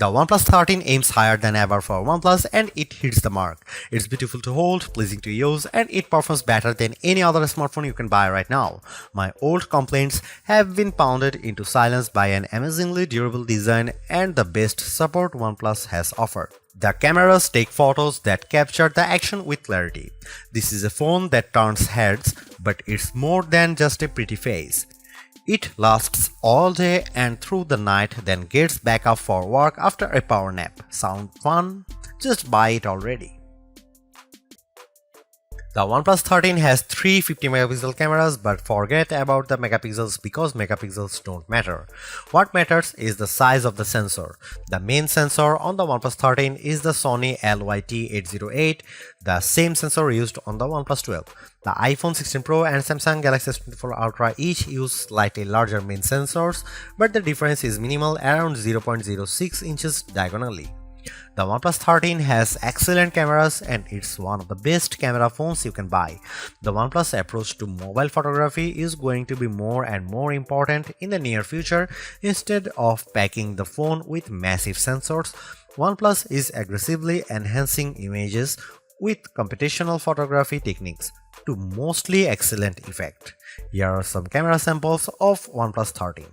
The OnePlus 13 aims higher than ever for OnePlus and it hits the mark. It's beautiful to hold, pleasing to use, and it performs better than any other smartphone you can buy right now. My old complaints have been pounded into silence by an amazingly durable design and the best support OnePlus has offered. The cameras take photos that capture the action with clarity. This is a phone that turns heads, but it's more than just a pretty face. It lasts all day and through the night, then gets back up for work after a power nap. Sound fun? Just buy it already. The OnePlus 13 has three 50-megapixel cameras, but forget about the megapixels because megapixels don't matter. What matters is the size of the sensor. The main sensor on the OnePlus 13 is the Sony LYT808, the same sensor used on the OnePlus 12. The iPhone 16 Pro and Samsung Galaxy S24 Ultra each use slightly larger main sensors, but the difference is minimal, around 0.06 inches diagonally. The OnePlus 13 has excellent cameras and it's one of the best camera phones you can buy. The OnePlus approach to mobile photography is going to be more and more important in the near future. Instead of packing the phone with massive sensors, OnePlus is aggressively enhancing images with computational photography techniques to mostly excellent effect. Here are some camera samples of OnePlus 13.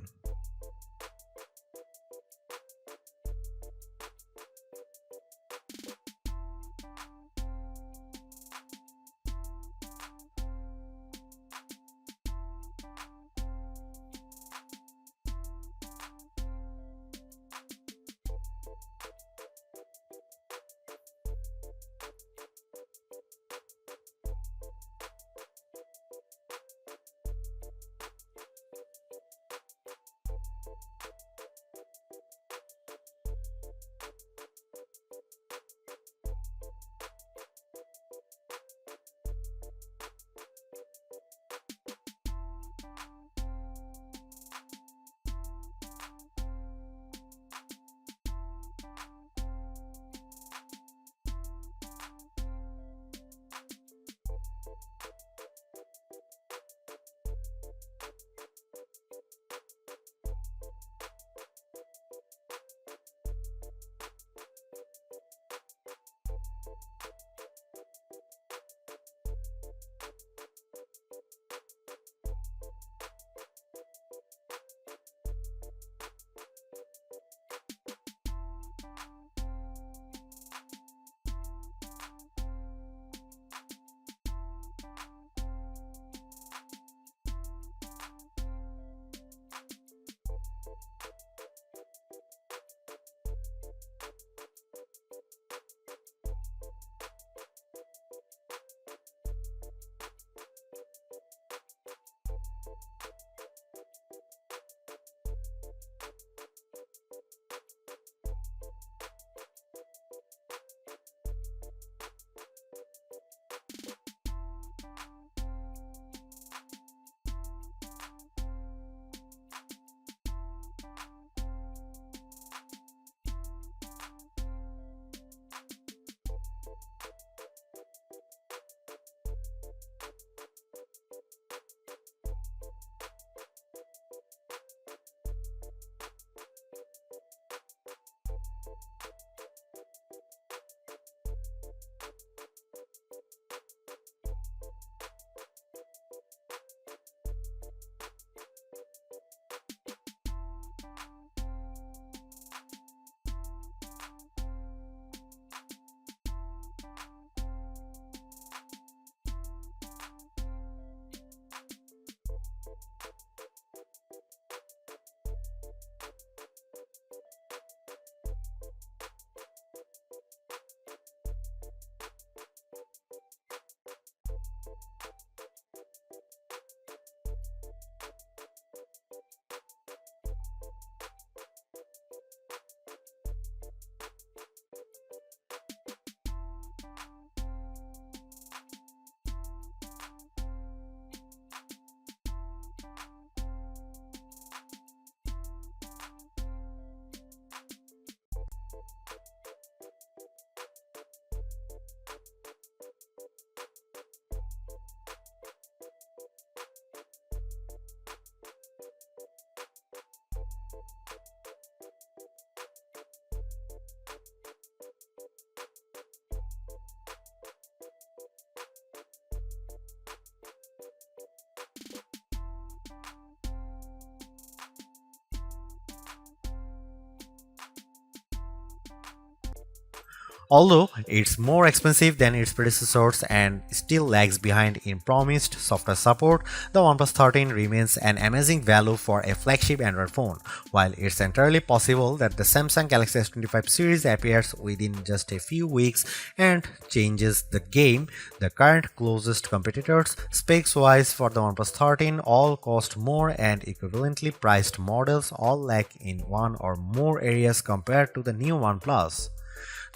Although it's more expensive than its predecessors and still lags behind in promised software support, the OnePlus 13 remains an amazing value for a flagship Android phone. While it's entirely possible that the Samsung Galaxy S25 series appears within just a few weeks and changes the game, the current closest competitors, specs-wise for the OnePlus 13, all cost more and equivalently priced models all lack in one or more areas compared to the new OnePlus.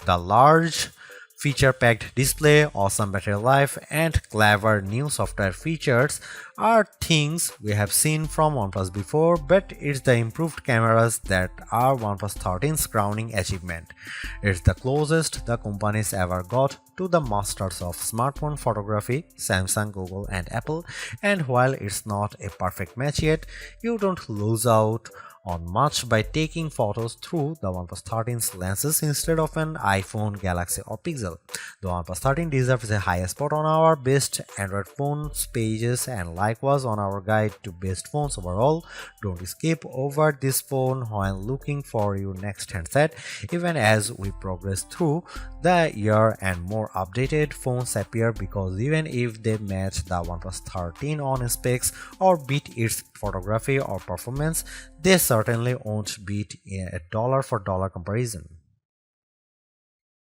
The large feature-packed display, awesome battery life, and clever new software features are things we have seen from OnePlus before, but it's the improved cameras that are OnePlus 13's crowning achievement. It's the closest the companies ever got to the masters of smartphone photography, Samsung, Google, and Apple, and while it's not a perfect match yet, you don't lose out on much by taking photos through the OnePlus 13's lenses instead of an iPhone, Galaxy, or Pixel. The OnePlus 13 deserves a high spot on our best Android phones pages and likewise on our guide to best phones overall. Don't skip over this phone while looking for your next handset, even as we progress through the year and more updated phones appear, because even if they match the OnePlus 13 on specs or beat its photography or performance, they certainly won't beat a dollar for dollar comparison.